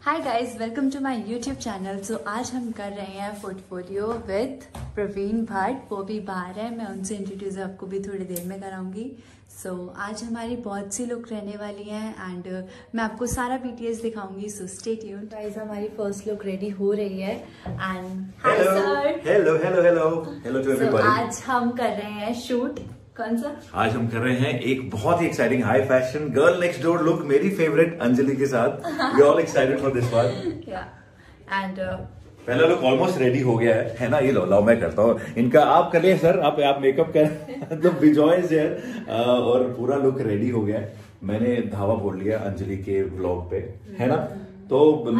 Hi guys, welcome to my YouTube channel. So आज हम कर रहे हैं पोर्टफोलियो विद प्रवीण भट्ट। वो भी बाहर है, मैं उनसे इंट्रोड्यूस आपको भी थोड़ी देर में कराऊंगी। सो आज हमारी बहुत सी लुक रहने वाली हैं एंड मैं आपको सारा BTS दिखाऊंगी। So stay tuned. गाइस, हमारी फर्स्ट लुक रेडी हो रही है and hi sir. Hello to everybody. आज हम कर रहे हैं शूट। कौन सा? आज हम कर रहे हैं एक बहुत ही exciting high fashion girl next door look मेरी फेवरेट अंजलि के साथ। We all excited for this one. And पहला लुक ऑलमोस्ट रेडी हो गया है ना। ये लो मैं करता हूँ इनका। आप करिए सर, आप मेकअप कर तो बिजॉय है और पूरा लुक रेडी हो गया है। मैंने धावा बोल लिया अंजलि के व्लॉग पे, है ना। तो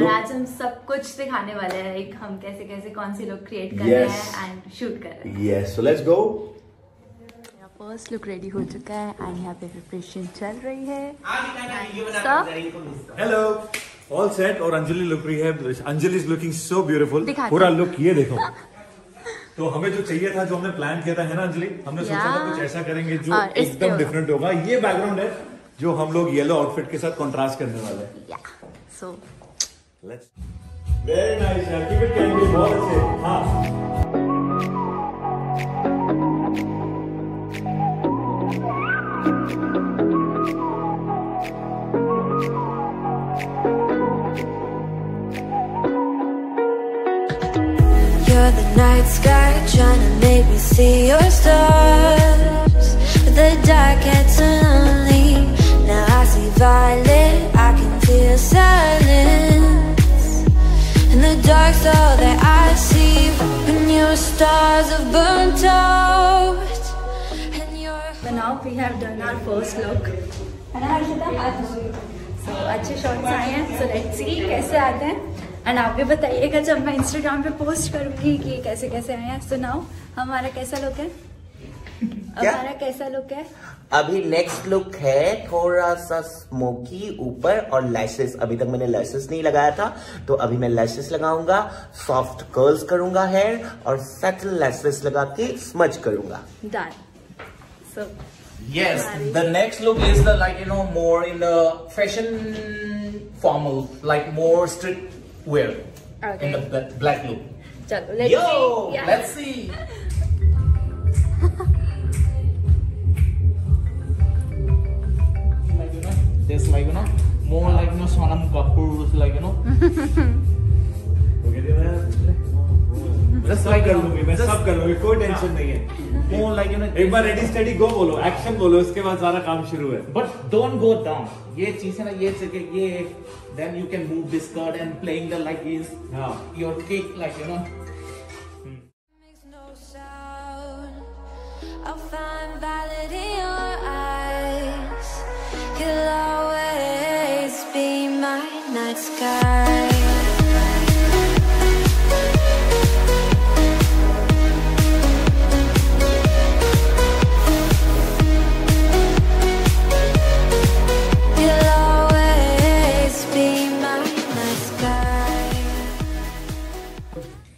आज हम सब कुछ दिखाने वाले हैं, लाइक हम कैसे कैसे कौन सी लुक क्रिएट कर रहे हैं एंड शूट कर रहे हैं। Yes, so let's go. First look ready हो चुका है एंड यहाँ पे प्रिपरेशन चल रही है। हेलो, ऑल सेट और अंजलि लुक रही है। Anjali is looking so beautiful. पूरा लुक ये देखो। तो हमें जो चाहिए था, जो हमने प्लान किया था, है ना अंजलि, हमने सोचा था कुछ ऐसा करेंगे जो एकदम डिफरेंट होगा। ये बैकग्राउंड है जो हम लोग येलो आउटफिट के साथ कॉन्ट्रास्ट करने वाले हैं। सो लेट्स वेरी नाइस यार, कीप इट कमिंग। बहुत अच्छे। हाँ, You're the night sky trying to make me see your stars, but the dark gets lonely. Now I see violet, I can feel silence. In the dark's all that I see when your stars have burnt out. And you're So now we have done our first look. है ना Harshita? So अच्छे shots आए हैं। So let's see कैसे आते हैं and आप भी बताइएगा जब मैं इंस्टाग्राम पे पोस्ट करूंगी कि कैसे कैसे आए हैं। So now हमारा कैसा लुक है? हमारा कैसा लुक है? अभी नेक्स्ट लुक है थोड़ा सा स्मोकी ऊपर और लैशेस। अभी तक मैंने लैशेस नहीं लगाया था, तो अभी मैं लैशेस लगाऊंगा, सॉफ्ट कर्ल्स करूंगा हेयर और सटल लैशेस लगा के स्मज करूंगा। Done. So Yes, the next look is the more in the fashion formal, like more street wear. Okay. In the black look. चलो let's see. Yeah. Let's see. Just more like Sonam Kapoor's सब कर लूंगी मैं, सब कर लूंगी, कोई tension नहीं है। more like एक बार रेडी स्टेडी गो बोलो, एक्शन बोलो, उसके बाद सारा काम शुरू है। But don't go down. ये चीज है ना, ये then you can move this skirt and playing the like is your kick makes no sound. I'll find valid in your eyes. You'll always be my night sky.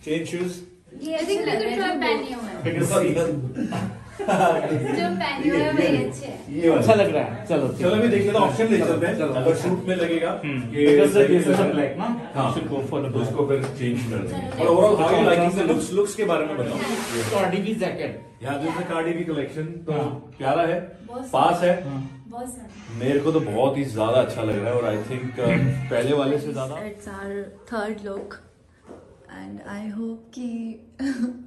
Change shoes. I think जो पहनी हुई है, जो पहनी हुई है वही अच्छे है। ये अच्छा लग रहा है। चलो भी देख लेते हैं, ऑप्शन ले चलते हैं। अगर शूट में लगेगा ब्लैक ना, should go for the उसको फिर चेंज कर देंगे। और overall how you liking the looks के बारे में बताओ। Cardi B jacket, यहाँ दूसरा कार्डी बी कलेक्शन तो प्यारा है, पास है। मेरे को तो बहुत ही ज्यादा अच्छा लग रहा है और आई थिंक पहले वाले से ज्यादा। It's our third look and I hope कि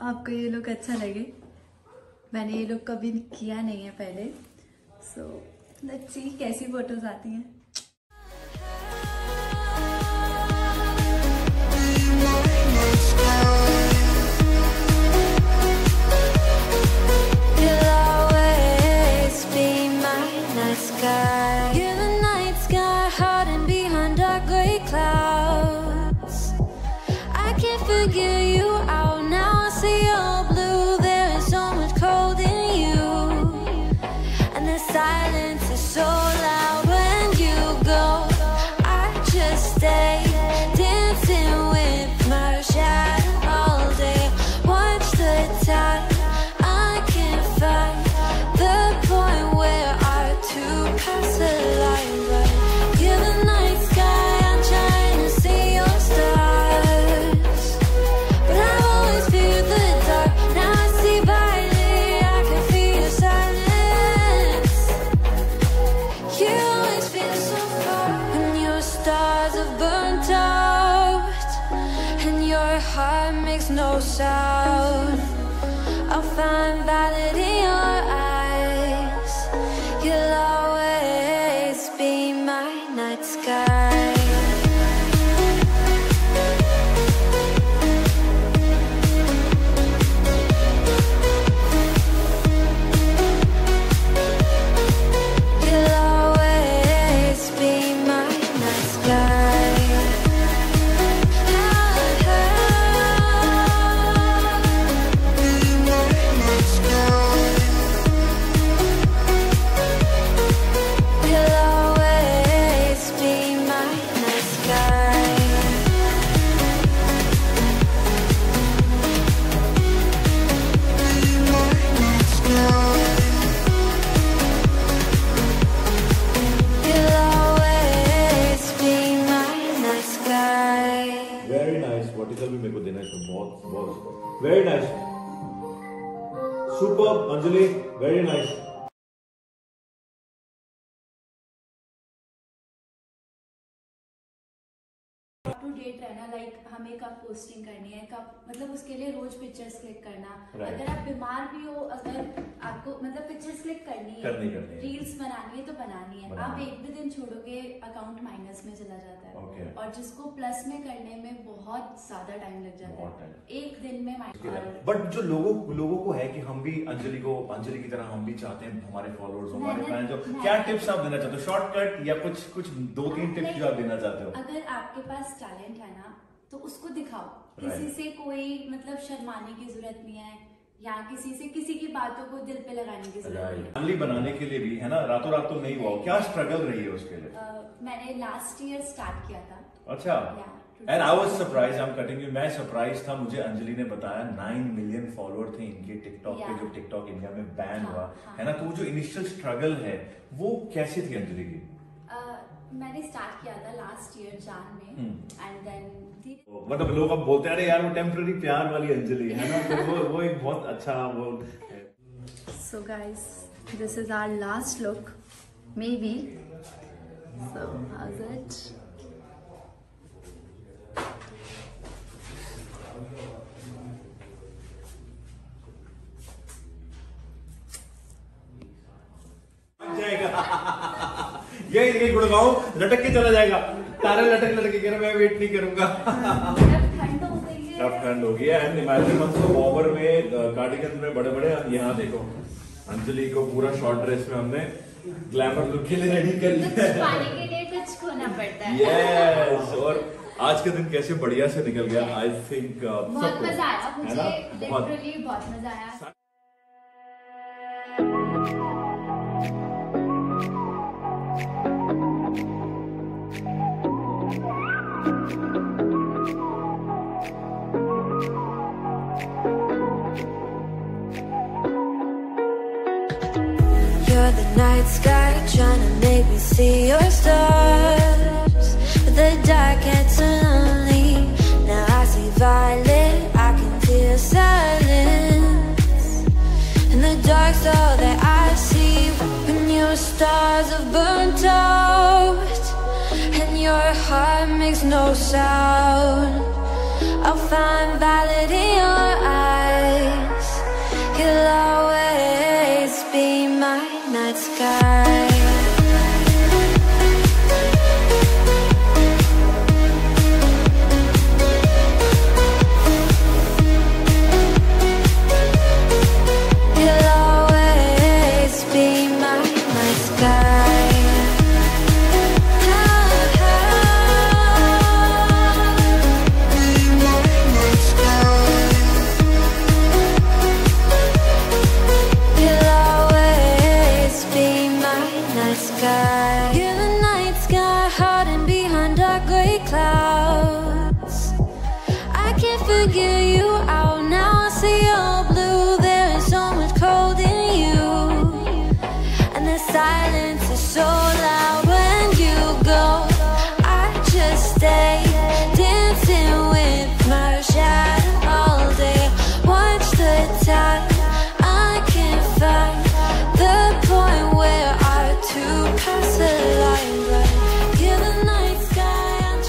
आपको ये लुक अच्छा लगे। मैंने ये लुक कभी किया नहीं है पहले। सो लेट्स सी कैसी फोटोज आती हैं। You'll always be my night sky. You're the night sky hiding behind dark gray clouds. I can't figure you out now. I see you're blue. There is so much cold in you, and the silence is so loud when you go. I just stay dancing with my shadow all day. Watch the tide. I can't find the point where our two paths align, but you're the night sky. I'm trying to see stars have burnt out, and your heart makes no sound. I'll find valid in your eyes. You'll always be my night sky. Very nice. Superb, Anjali. Very nice. To date रहना, like हमें कब posting करनी है, कब, मतलब उसके लिए रोज pictures click करना। अगर आप बीमार भी हो, अगर आपको मतलब पिक्चर्स क्लिक करनी है, रील्स बनानी है तो बनानी है। आप एक भी दिन छोड़ोगे अकाउंट माइनस में चला जाता है। और जिसको प्लस में करने में बहुत ज्यादा टाइम लग जाता है, एक दिन में माइनस। बट जो लोगों को है कि हम भी अंजलि की तरह हम भी चाहते हैं, हमारे फॉलोअर्स, हमारे फैंस, जो क्या टिप्स आप देना चाहते हो, शॉर्टकट या कुछ 2-3 टिप्स जो आप देना चाहते हो? अगर आपके पास टैलेंट है ना तो उसको दिखाओ। किसी से कोई मतलब शर्माने की जरूरत नहीं है, या किसी की बातों को दिल पे लगाने की जरूरत नहीं है। फैमिली बनाने के लिए भी है ना, रातों रात तो नहीं हुआ। क्या स्ट्रगल रही है उसके लिए? मैंने लास्ट ईयर स्टार्ट किया था। अच्छा। And I was surprise, I am cutting you, मैं सरप्राइज था। मुझे अंजलि ने बताया 9 मिलियन फॉलोअर थे इनके टिकटॉक पे, जो टिकटॉक इंडिया में बैन हुआ है ना। तो वो जो इनिशियल स्ट्रगल है वो कैसी थी अंजलि की? मैंने स्टार्ट किया था लास्ट ईयर जान में, एंड देन मतलब लोग अब बोलते हैं अरे यार वो टेम्पररी प्यार वाली अंजलि है ना, तो वो एक बहुत अच्छा वो है। So guys, this is our last look may be. So how is it? ये गुड़गांव लटक के चला जाएगा, तारे लटक के, मैं वेट नहीं करूंगा। अब ठंड हो गई है। एंड इमेजिन मतलब वॉर्मर में कार्डिगन में बड़े यहाँ देखो अंजलि को पूरा शॉर्ट ड्रेस में हमने ग्लैमर लुक के लिए रेडी कर लिया है। पाने के लिए कुछ खोना पड़ता है। यस। और आज का दिन कैसे बढ़िया से निकल गया। आई थिंक बहुत मजा आया मुझे, लिटरली बहुत मजा आया। You're the night sky trying to make me see your stars, but the dark gets lonely. Now I see violet, I can feel silence, and the dark's all that I see. When your stars have burnt out, and your heart makes no sound, I'll find valid in your eyes. You'll always be my night sky. You'll always be my night sky. You're the night sky hiding behind dark gray clouds. I can't figure you out now. I see you're blue. There is so much cold in you, and the silence is so loud when you go. I just stay dancing with my shadow all day. Watch the tide. I can't find the point where to pass the line, but you're the night sky, I'm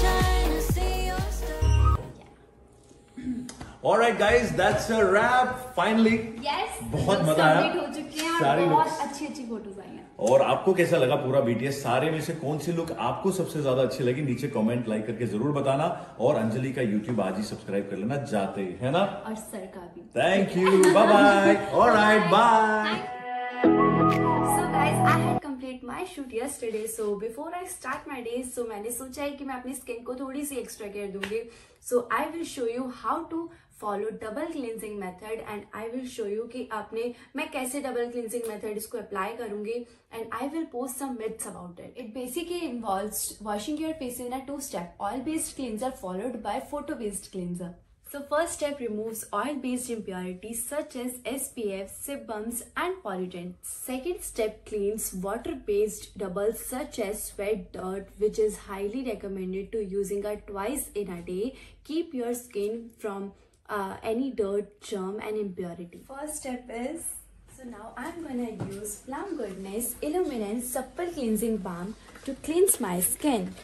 Alright guys, that's a wrap. Finally. Yes. बहुत मजा आया। हो चुके हैं, बहुत अच्छी photos आई हैं। और आपको कैसा लगा पूरा BTS? सारे में से कौन सी लुक आपको सबसे ज्यादा अच्छी लगी? नीचे कमेंट लाइक करके जरूर बताना। और अंजलि का YouTube आज ही सब्सक्राइब कर लेना, जाते ही, है ना? और सर का भी। Thank you, bye bye. Alright, bye. So guys, I had complete my shoot yesterday. So before I start my day, so मैंने सोचा है कि मैं अपनी स्किन को थोड़ी सी एक्स्ट्रा केयर दूंगी. So I will show you how to follow double cleansing method and I will show you कि मैं कैसे double cleansing method इसको apply करूंगी and I will post some myths about it. It basically involves washing your face in a 2-step oil-based cleanser followed by photo-based cleanser. So first step removes oil-based impurities such as SPF, sebums and pollutants. Second step cleans water-based doubles such as sweat, dirt, which is highly recommended to using it twice in a day. Keep your skin from any dirt, germ and impurity. First step is, so now I'm gonna use Plum Goodness Illuminance Supple Cleansing Balm to cleanse my skin.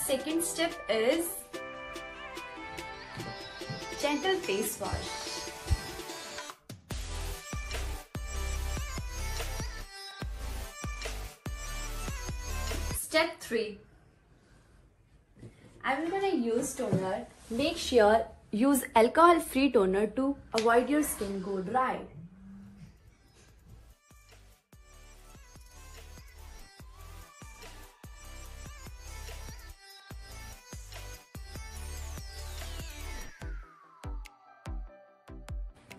Second step is gentle face wash. Step 3. I'm gonna use toner. Make sure use alcohol-free toner to avoid your skin go dry.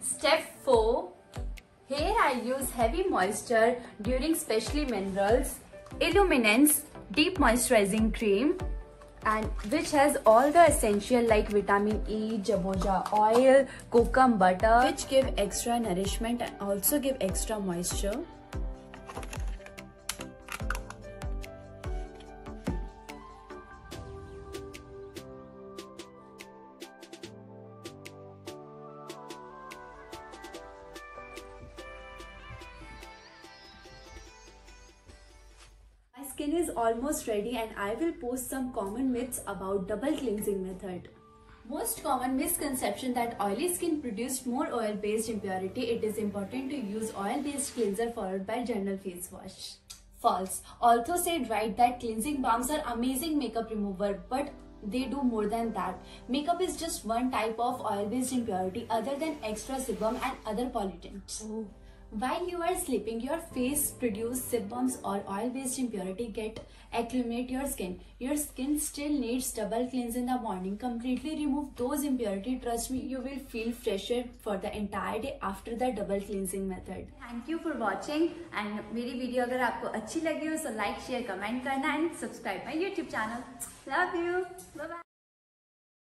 Step 4. Here I use heavy moisture during specially minerals Illuminance Deep Moisturizing Cream and which has all the essential like vitamin E, jaboja oil, kokum butter which give extra nourishment and also give extra moisture. Skin is almost ready and I will post some common myths about double cleansing method. Most common misconception that oily skin produce more oil based impurity. It is important to use oil based cleanser followed by general face wash. False. Although said right that cleansing balms are amazing makeup remover, but they do more than that. Makeup is just one type of oil based impurity other than extra sebum and other pollutants. While you are sleeping, your face produce sebums or oil-based impurity get acclimate your skin. Your skin still needs double cleanse in the morning. Completely remove those impurity. Trust me, you will feel fresher for the entire day after the double cleansing method. Thank you for watching and मेरी video अगर आपको अच्छी लगी हो तो like, share, comment करना and subscribe my YouTube channel. Love you. Bye bye.